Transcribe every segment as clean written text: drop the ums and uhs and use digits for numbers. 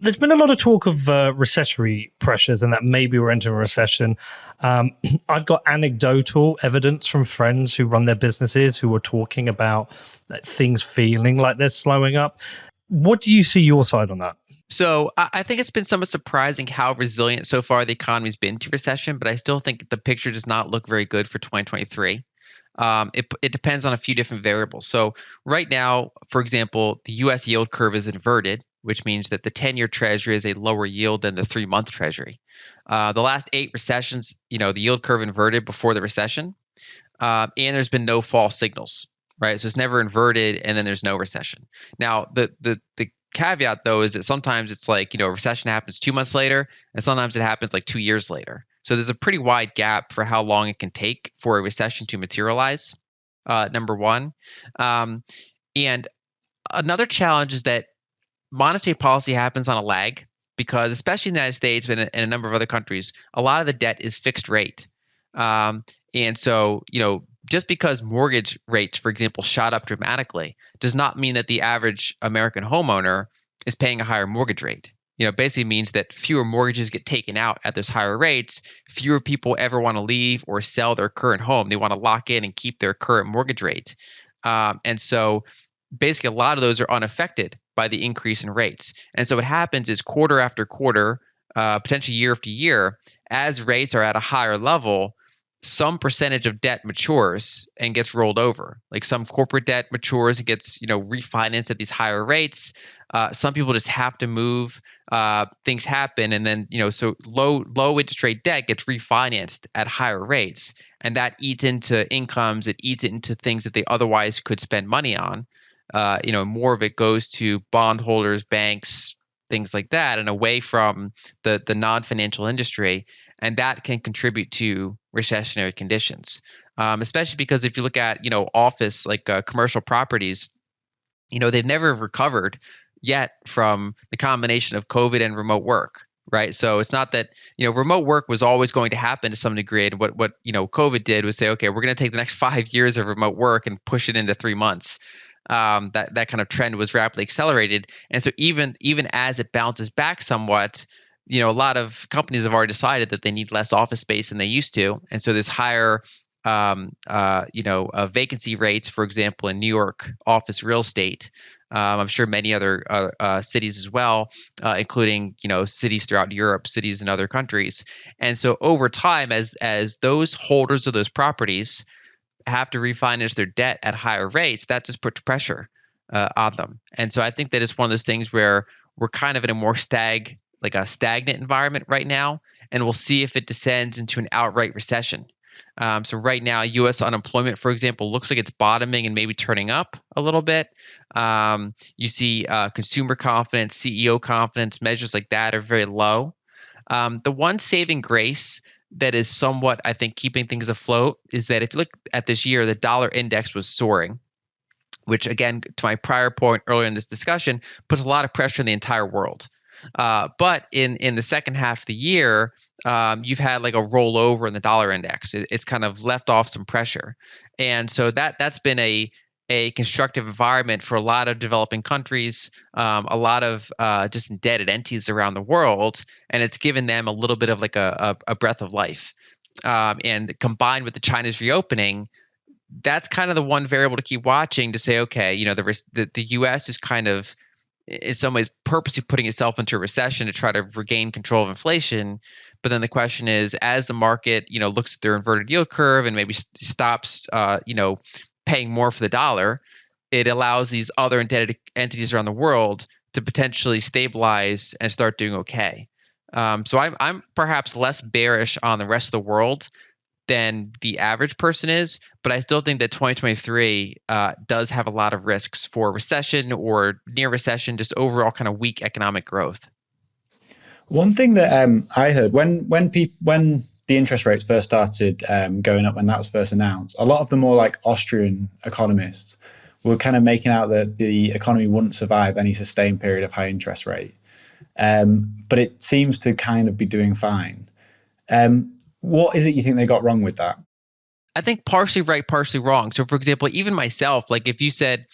There's been a lot of talk of recessionary pressures and that maybe we're entering a recession. Um, I've got anecdotal evidence from friends who run their businesses who are talking about things feeling like they're slowing up. What do you see your side on that? So I think it's been somewhat surprising how resilient so far the economy's been to recession, but I still think the picture does not look very good for 2023. It depends on a few different variables. So right now, for example, the U.S. yield curve is inverted, which means that the 10-year Treasury is a lower yield than the 3-month Treasury. The last 8 recessions, the yield curve inverted before the recession, and there's been no false signals, right? So it's never inverted, and then there's no recession. Now, the caveat though is that sometimes it's like a recession happens 2 months later, and sometimes it happens like 2 years later. So there's a pretty wide gap for how long it can take for a recession to materialize. Number one, and another challenge is that monetary policy happens on a lag because, especially in the United States and in a number of other countries, a lot of the debt is fixed rate. And so, just because mortgage rates, for example, shot up dramatically, does not mean that the average American homeowner is paying a higher mortgage rate. Basically means that fewer mortgages get taken out at those higher rates. Fewer people ever want to leave or sell their current home. They want to lock in and keep their current mortgage rate. And so basically a lot of those are unaffected by the increase in rates. And so what happens is quarter after quarter, potentially year after year, as rates are at a higher level, some percentage of debt matures and gets rolled over. Like some corporate debt matures and gets, refinanced at these higher rates. Some people just have to move. Things happen, and then so low interest rate debt gets refinanced at higher rates, and that eats into incomes. It eats into things that they otherwise could spend money on. More of it goes to bondholders, banks, things like that, and away from the non-financial industry, and that can contribute to recessionary conditions. Especially because if you look at office like commercial properties, they've never recovered yet from the combination of COVID and remote work. Right. So it's not that, remote work was always going to happen to some degree. And what COVID did was say, okay, we're going to take the next 5 years of remote work and push it into 3 months. That kind of trend was rapidly accelerated. And so even as it bounces back somewhat, a lot of companies have already decided that they need less office space than they used to. And so there's higher vacancy rates, for example, in New York office real estate. I'm sure many other cities as well, including cities throughout Europe, cities in other countries. And so over time, as those holders of those properties have to refinance their debt at higher rates, that just puts pressure on them. And so I think that it's one of those things where we're kind of in a more stagnant environment right now, and we'll see if it descends into an outright recession. So right now, U.S. unemployment, for example, looks like it's bottoming and maybe turning up a little bit. You see consumer confidence, CEO confidence, measures like that are very low. The one saving grace that is somewhat, I think, keeping things afloat is that if you look at this year, the dollar index was soaring, which, again, to my prior point earlier in this discussion, puts a lot of pressure on the entire world. But in the second half of the year, you've had like a rollover in the dollar index. It's kind of left off some pressure, and so that's been a constructive environment for a lot of developing countries, a lot of just indebted entities around the world, and it's given them a little bit of like a breath of life. And combined with the China's reopening, that's kind of the one variable to keep watching to say, okay, the U.S. is kind of in some ways purposely putting itself into a recession to try to regain control of inflation. But then the question is, as the market, looks at their inverted yield curve and maybe stops, paying more for the dollar, it allows these other indebted entities around the world to potentially stabilize and start doing okay. So I'm perhaps less bearish on the rest of the world than the average person is, but I still think that 2023 does have a lot of risks for recession or near recession, just overall kind of weak economic growth. One thing that I heard when the interest rates first started going up, when that was first announced, a lot of the more like Austrian economists were kind of making out that the economy wouldn't survive any sustained period of high interest rate, but it seems to kind of be doing fine. What is it you think they got wrong with that? I think partially right, partially wrong. So, for example, even myself, like if you said,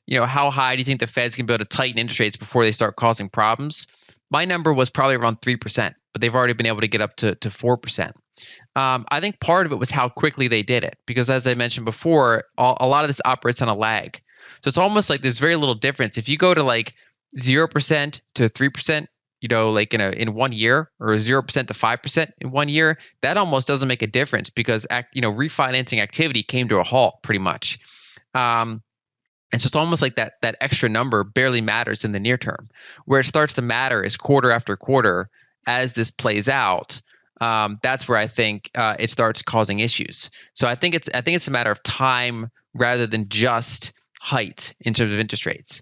how high do you think the Fed's going to be able to tighten interest rates before they start causing problems? My number was probably around 3%, but they've already been able to get up to 4%. I think part of it was how quickly they did it, because as I mentioned before, a lot of this operates on a lag. So it's almost like there's very little difference. If you go to like 0% to 3%, like in 1 year, or 0% to 5% in 1 year, that almost doesn't make a difference because refinancing activity came to a halt pretty much. And so it's almost like that extra number barely matters in the near term. Where it starts to matter is quarter after quarter as this plays out. That's where I think it starts causing issues. So I think it's a matter of time rather than just height in terms of interest rates.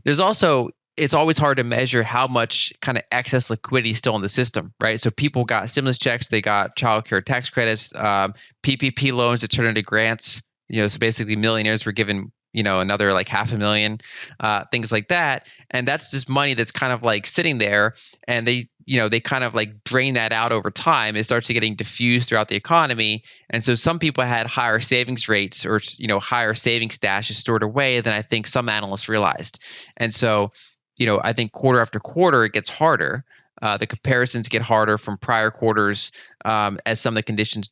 There's also, it's always hard to measure how much kind of excess liquidity is still in the system, right? So people got stimulus checks, they got child care tax credits, PPP loans that turn into grants. So basically millionaires were given another like $500,000, things like that. And that's just money that's kind of like sitting there, and they kind of like drain that out over time. It starts to getting diffused throughout the economy. And so some people had higher savings rates or, higher savings stashes stored away than I think some analysts realized. And so, I think quarter after quarter, it gets harder. The comparisons get harder from prior quarters as some of the conditions,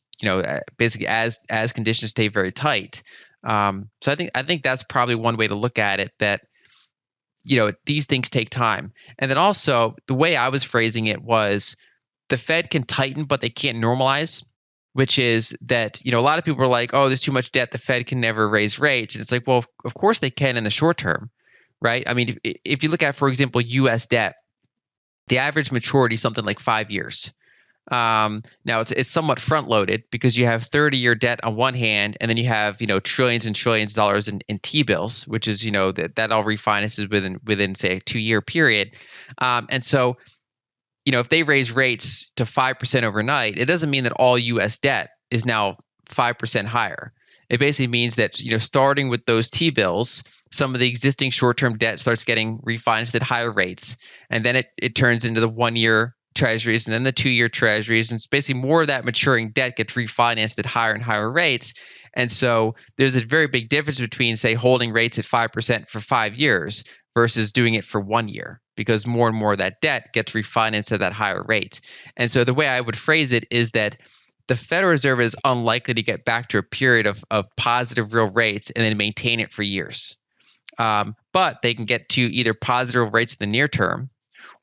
basically as conditions stay very tight. So I think that's probably one way to look at it, that these things take time. And then also the way I was phrasing it was the Fed can tighten, but they can't normalize, which is that, a lot of people are like, oh, there's too much debt, the Fed can never raise rates. And it's like, well, of course they can in the short term, right? I mean, if you look at, for example, US debt, the average maturity is something like 5 years. Now it's somewhat front loaded because you have 30-year debt on one hand, and then you have trillions and trillions of dollars in T-bills, which is that all refinances within say a 2-year period. And so if they raise rates to 5% overnight, it doesn't mean that all U.S. debt is now 5% higher. It basically means that starting with those T-bills, some of the existing short-term debt starts getting refinanced at higher rates, and then it turns into the 1-year treasuries and then the 2-year treasuries, and it's basically more of that maturing debt gets refinanced at higher and higher rates. And so there's a very big difference between, say, holding rates at 5% for 5 years versus doing it for 1 year, because more and more of that debt gets refinanced at that higher rate. And so the way I would phrase it is that the Federal Reserve is unlikely to get back to a period of positive real rates and then maintain it for years. But they can get to either positive rates in the near term,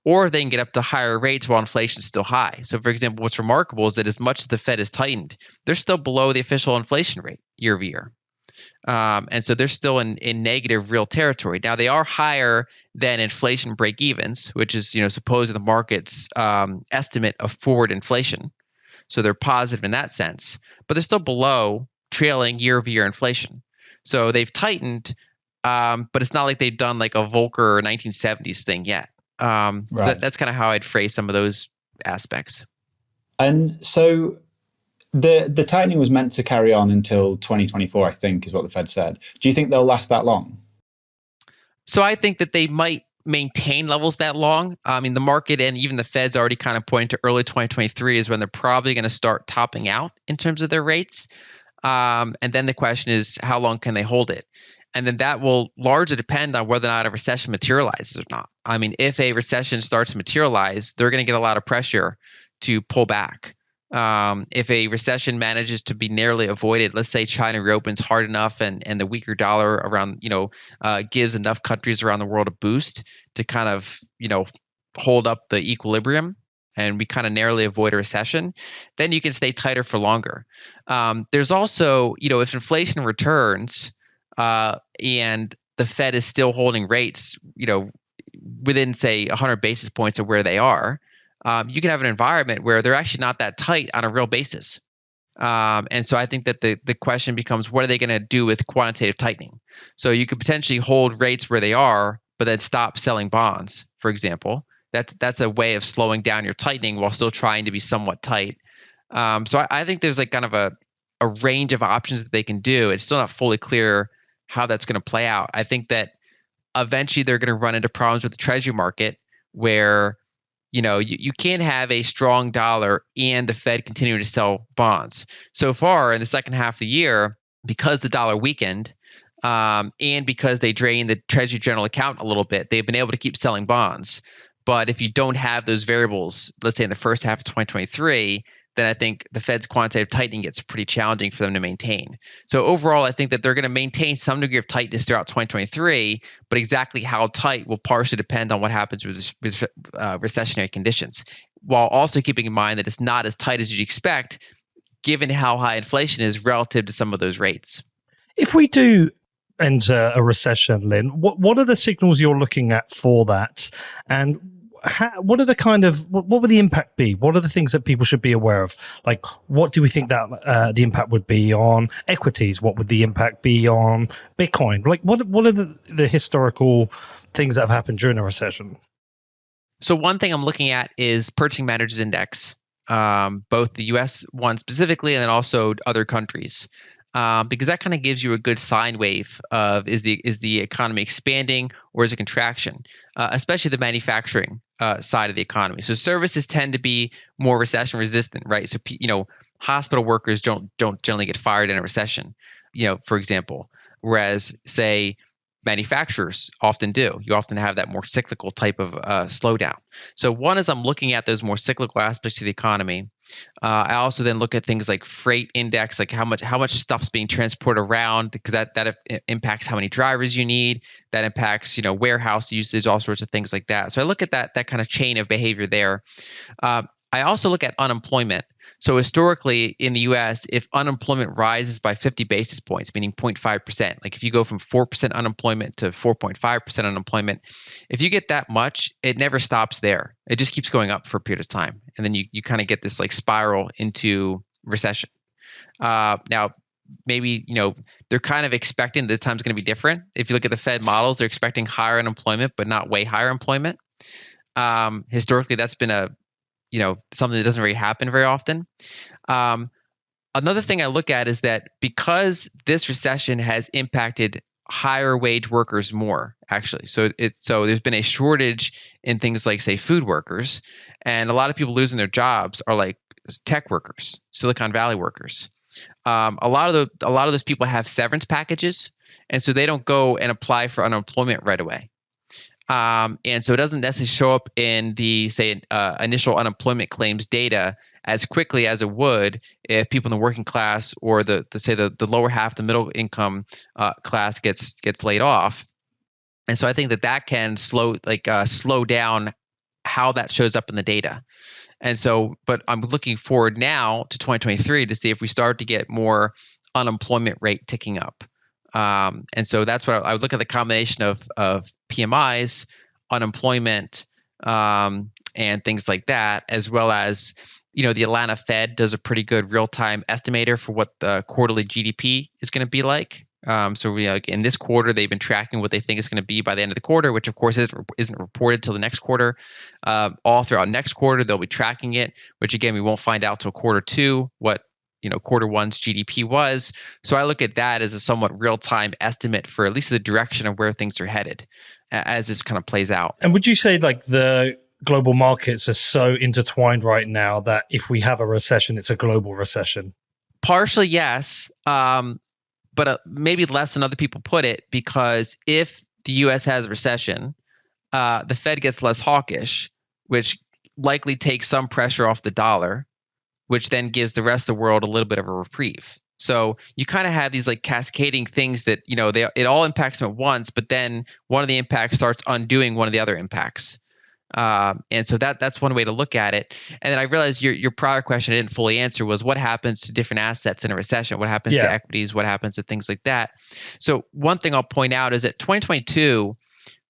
or they can get up to higher rates while inflation is still high. So, for example, what's remarkable is that as much as the Fed has tightened, they're still below the official inflation rate year over year. And so they're still in negative real territory. Now, they are higher than inflation break-evens, which is supposedly the market's estimate of forward inflation. So they're positive in that sense, but they're still below trailing year-over-year inflation. So they've tightened, but it's not like they've done like a Volcker or 1970s thing yet. Right. So that's kind of how I'd phrase some of those aspects. And so the tightening was meant to carry on until 2024, I think, is what the Fed said. Do you think they'll last that long? So I think that they might maintain levels that long. I mean, the market and even the Fed's already kind of pointing to early 2023 is when they're probably going to start topping out in terms of their rates. And then the question is, how long can they hold it? And then that will largely depend on whether or not a recession materializes or not. I mean, if a recession starts to materialize, they're going to get a lot of pressure to pull back. If a recession manages to be narrowly avoided, let's say China reopens hard enough and the weaker dollar around, gives enough countries around the world a boost to kind of, hold up the equilibrium, and we kind of narrowly avoid a recession, then you can stay tighter for longer. There's also, if inflation returns, and the Fed is still holding rates, within say 100 basis points of where they are, you can have an environment where they're actually not that tight on a real basis. And so I think that the question becomes, what are they going to do with quantitative tightening? So you could potentially hold rates where they are, but then stop selling bonds, for example. That's a way of slowing down your tightening while still trying to be somewhat tight. So I think there's like kind of a range of options that they can do. It's still not fully clear how that's going to play out. I think that eventually they're going to run into problems with the treasury market where, you can't have a strong dollar and the Fed continue to sell bonds. So far in the second half of the year, because the dollar weakened, and because they drained the Treasury General account a little bit, they've been able to keep selling bonds. But if you don't have those variables, let's say in the first half of 2023, then I think the Fed's quantitative tightening gets pretty challenging for them to maintain. So overall, I think that they're going to maintain some degree of tightness throughout 2023, but exactly how tight will partially depend on what happens with recessionary conditions, while also keeping in mind that it's not as tight as you'd expect, given how high inflation is relative to some of those rates. If we do enter a recession, Lynn, what are the signals you're looking at for that? And what are the what would the impact be? What are the things that people should be aware of? Like, what do we think that the impact would be on equities? What would the impact be on Bitcoin? Like, what are the historical things that have happened during a recession? So one thing I'm looking at is Purchasing Managers Index, both the U.S. one specifically, and then also other countries. Because that kind of gives you a good sine wave of is the economy expanding or is it contraction, especially the manufacturing side of the economy. So services tend to be more recession resistant, right? So hospital workers don't generally get fired in a recession, for example, whereas say manufacturers often do. You often have that more cyclical type of slowdown. So one is I'm looking at those more cyclical aspects of the economy. I also then look at things like freight index, like how much stuff's being transported around, because that impacts how many drivers you need. That impacts warehouse usage, all sorts of things like that. So I look at that kind of chain of behavior there. I also look at unemployment. So historically in the U.S., if unemployment rises by 50 basis points, meaning 0.5%, like if you go from 4% unemployment to 4.5% unemployment, if you get that much, it never stops there. It just keeps going up for a period of time. And then you kind of get this like spiral into recession. Now, maybe, they're kind of expecting this time's going to be different. If you look at the Fed models, they're expecting higher unemployment, but not way higher employment. Historically, that's been something that doesn't really happen very often. Another thing I look at is that because this recession has impacted higher wage workers more, actually. So there's been a shortage in things like, say, food workers, and a lot of people losing their jobs are like tech workers, Silicon Valley workers. A lot of those people have severance packages, and so they don't go and apply for unemployment right away. And so it doesn't necessarily show up in the, say, initial unemployment claims data as quickly as it would if people in the working class or the lower half, the middle income class gets laid off. And so I think that can slow down how that shows up in the data. And so, but I'm looking forward now to 2023 to see if we start to get more unemployment rate ticking up. And so that's what I would look at, the combination of PMIs, unemployment, and things like that, as well as, the Atlanta Fed does a pretty good real-time estimator for what the quarterly GDP is going to be like. So in this quarter, they've been tracking what they think is going to be by the end of the quarter, which of course isn't reported till the next quarter. All throughout next quarter, they'll be tracking it, which again, we won't find out till quarter two what quarter one's GDP was. So I look at that as a somewhat real-time estimate for at least the direction of where things are headed as this kind of plays out. And would you say like the global markets are so intertwined right now that if we have a recession, it's a global recession? Partially, yes. But maybe less than other people put it, because if the U.S. has a recession, the Fed gets less hawkish, which likely takes some pressure off the dollar, which then gives the rest of the world a little bit of a reprieve. So you kind of have these like cascading things that, it all impacts them at once, but then one of the impacts starts undoing one of the other impacts. And so that's one way to look at it. And then I realized your prior question I didn't fully answer was what happens to different assets in a recession? What happens to equities? What happens to things like that? So one thing I'll point out is that 2022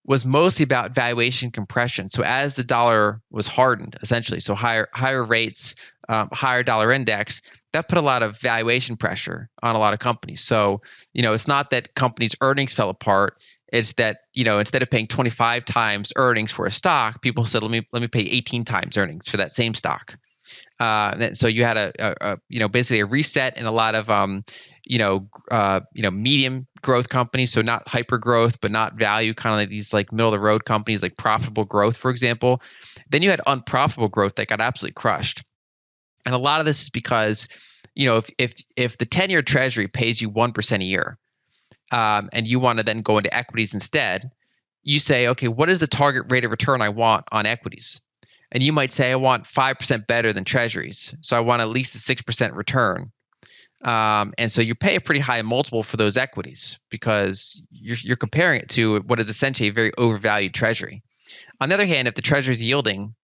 was mostly about valuation compression. So as the dollar was hardened, essentially, so higher rates, higher dollar index, that put a lot of valuation pressure on a lot of companies. So, it's not that companies' earnings fell apart. It's that, instead of paying 25 times earnings for a stock, people said, let me pay 18 times earnings for that same stock. So you had a basically a reset in a lot of medium growth companies. So not hyper growth, but not value, kind of like these like middle of the road companies, like profitable growth, for example. Then you had unprofitable growth that got absolutely crushed. And a lot of this is because, if the 10-year treasury pays you 1% a year, and you want to then go into equities instead, you say, okay, what is the target rate of return I want on equities? And you might say, I want 5% better than treasuries. So I want at least a 6% return. And so you pay a pretty high multiple for those equities because you're comparing it to what is essentially a very overvalued treasury. On the other hand, if the treasury is yielding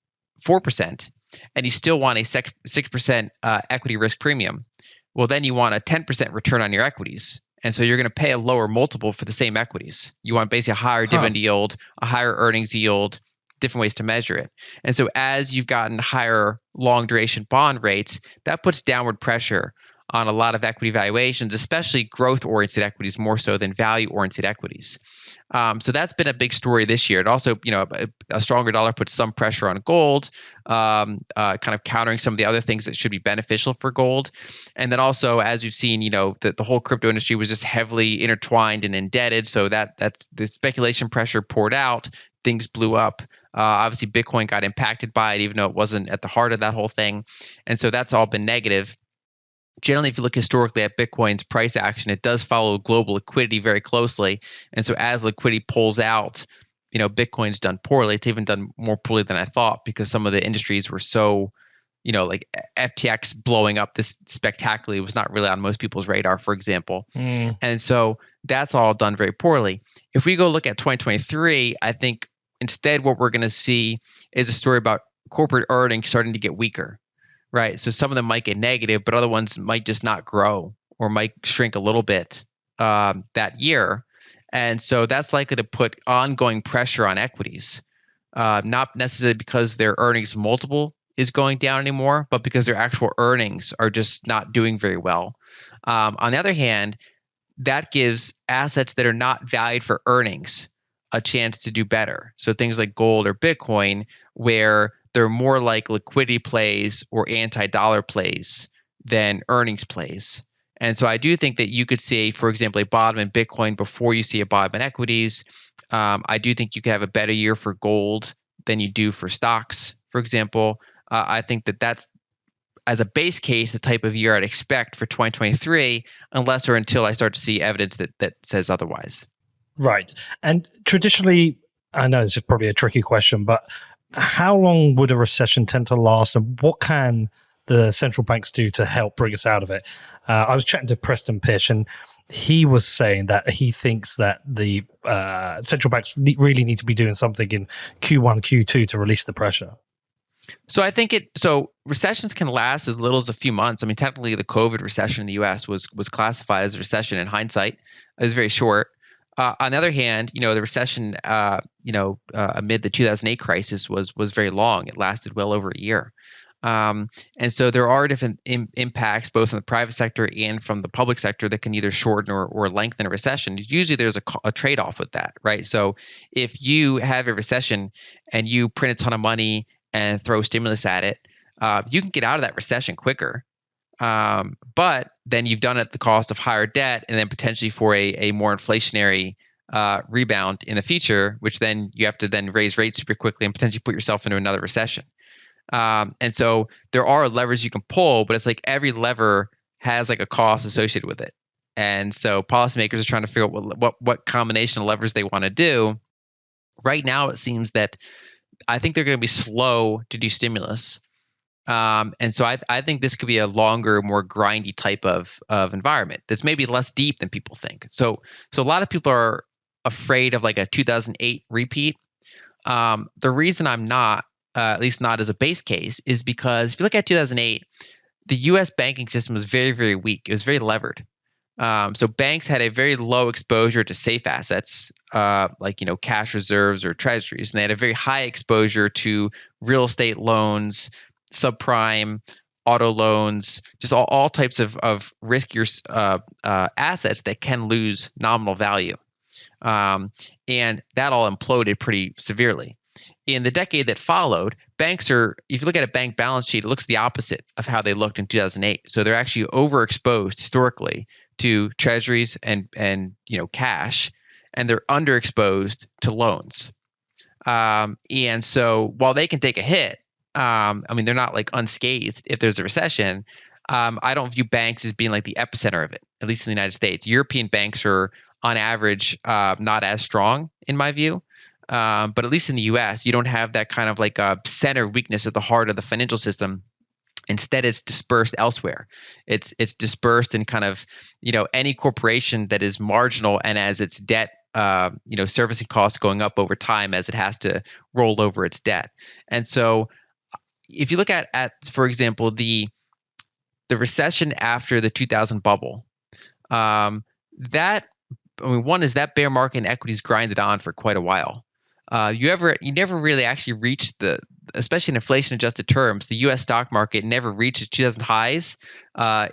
4% and you still want a 6% equity risk premium, well, then you want a 10% return on your equities. And so you're going to pay a lower multiple for the same equities. You want basically a higher dividend yield, a higher earnings yield, different ways to measure it. And so as you've gotten higher long duration bond rates, that puts downward pressure on a lot of equity valuations, especially growth-oriented equities more so than value-oriented equities. So that's been a big story this year. It also, a stronger dollar puts some pressure on gold, kind of countering some of the other things that should be beneficial for gold. And then also, as we've seen, the whole crypto industry was just heavily intertwined and indebted. So that's the speculation pressure poured out. Things blew up. Obviously, Bitcoin got impacted by it, even though it wasn't at the heart of that whole thing. And so that's all been negative. Generally, if you look historically at Bitcoin's price action, it does follow global liquidity very closely. And so as liquidity pulls out, Bitcoin's done poorly. It's even done more poorly than I thought because some of the industries were so, like FTX blowing up this spectacularly was not really on most people's radar, for example. And so that's all done very poorly. If we go look at 2023, I think instead what we're going to see is a story about corporate earnings starting to get weaker. Right. So some of them might get negative, but other ones might just not grow or might shrink a little bit that year. And so that's likely to put ongoing pressure on equities, not necessarily because their earnings multiple is going down anymore, but because their actual earnings are just not doing very well. On the other hand, that gives assets that are not valued for earnings a chance to do better. So things like gold or Bitcoin, where they're more like liquidity plays or anti-dollar plays than earnings plays. And so I do think that you could see, for example, a bottom in Bitcoin before you see a bottom in equities. I do think you could have a better year for gold than you do for stocks, for example. I think that that's, as a base case, the type of year I'd expect for 2023, unless or until I start to see evidence that says otherwise. Right. And traditionally, I know this is probably a tricky question, but how long would a recession tend to last, and what can the central banks do to help bring us out of it? I was chatting to Preston Pish, and he was saying that he thinks that the central banks really need to be doing something in Q1, Q2 to release the pressure. So I think recessions can last as little as a few months. I mean, technically, the COVID recession in the U.S. was classified as a recession in hindsight. It was very short. On the other hand, the recession, amid the 2008 crisis was very long. It lasted well over a year. And so there are different impacts, both from the private sector and from the public sector, that can either shorten or lengthen a recession. Usually there's a trade-off with that, right? So if you have a recession and you print a ton of money and throw stimulus at it, you can get out of that recession quicker. But then you've done it at the cost of higher debt and then potentially for a more inflationary rebound in the future, which then you have to then raise rates super quickly and potentially put yourself into another recession. And so there are levers you can pull, but it's like every lever has like a cost associated with it. And so policymakers are trying to figure out what combination of levers they want to do. Right now, it seems that I think they're going to be slow to do stimulus. And so I think this could be a longer, more grindy type of environment that's maybe less deep than people think. So a lot of people are afraid of like a 2008 repeat. The reason I'm not, at least not as a base case, is because if you look at 2008, the U.S. banking system was very, very weak. It was very levered. So banks had a very low exposure to safe assets, like cash reserves or treasuries, and they had a very high exposure to real estate loans, subprime, auto loans, just all types of riskier assets that can lose nominal value. And that all imploded pretty severely. In the decade that followed, banks if you look at a bank balance sheet, it looks the opposite of how they looked in 2008. So they're actually overexposed historically to treasuries and cash, and they're underexposed to loans. And so while they can take a hit, they're not like unscathed if there's a recession. I don't view banks as being like the epicenter of it, at least in the United States. European banks are on average not as strong in my view. But at least in the U.S., you don't have that kind of like a center weakness at the heart of the financial system. Instead, it's dispersed elsewhere. It's dispersed in kind of, any corporation that is marginal and as its debt, servicing costs going up over time as it has to roll over its debt. And so, if you look at for example, the recession after the 2000 bubble, one is that bear market and equities grinded on for quite a while. You never really actually reached especially in inflation adjusted terms, the U.S. stock market never reached its 2000 highs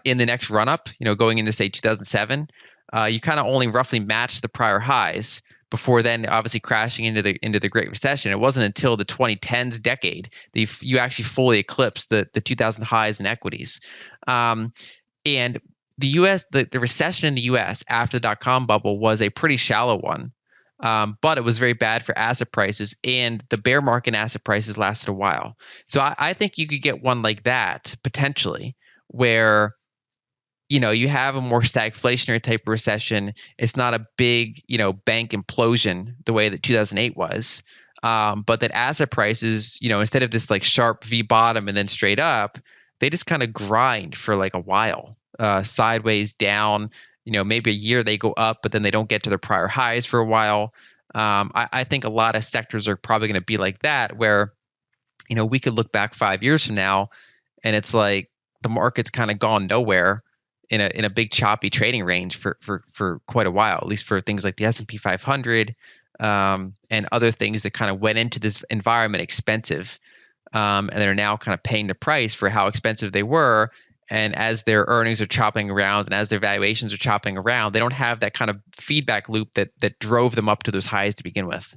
in the next run up. Going into say 2007, you kind of only roughly matched the prior highs before then obviously crashing into the Great Recession. It wasn't until the 2010s decade that you actually fully eclipsed the 2000 highs in equities. And the U.S. the recession in the U.S. after the dot-com bubble was a pretty shallow one. But it was very bad for asset prices, and the bear market in asset prices lasted a while. So I think you could get one like that potentially, where you have a more stagflationary type of recession. It's not a big bank implosion the way that 2008 was, but that asset prices instead of this like sharp V bottom and then straight up, they just kind of grind for like a while, sideways down. Maybe a year they go up, but then they don't get to their prior highs for a while. I think a lot of sectors are probably going to be like that, where we could look back 5 years from now, and it's like the market's kind of gone nowhere in a big choppy trading range for quite a while, at least for things like the S&P 500 and other things that kind of went into this environment expensive, and they're now kind of paying the price for how expensive they were. And as their earnings are chopping around and as their valuations are chopping around, they don't have that kind of feedback loop that drove them up to those highs to begin with.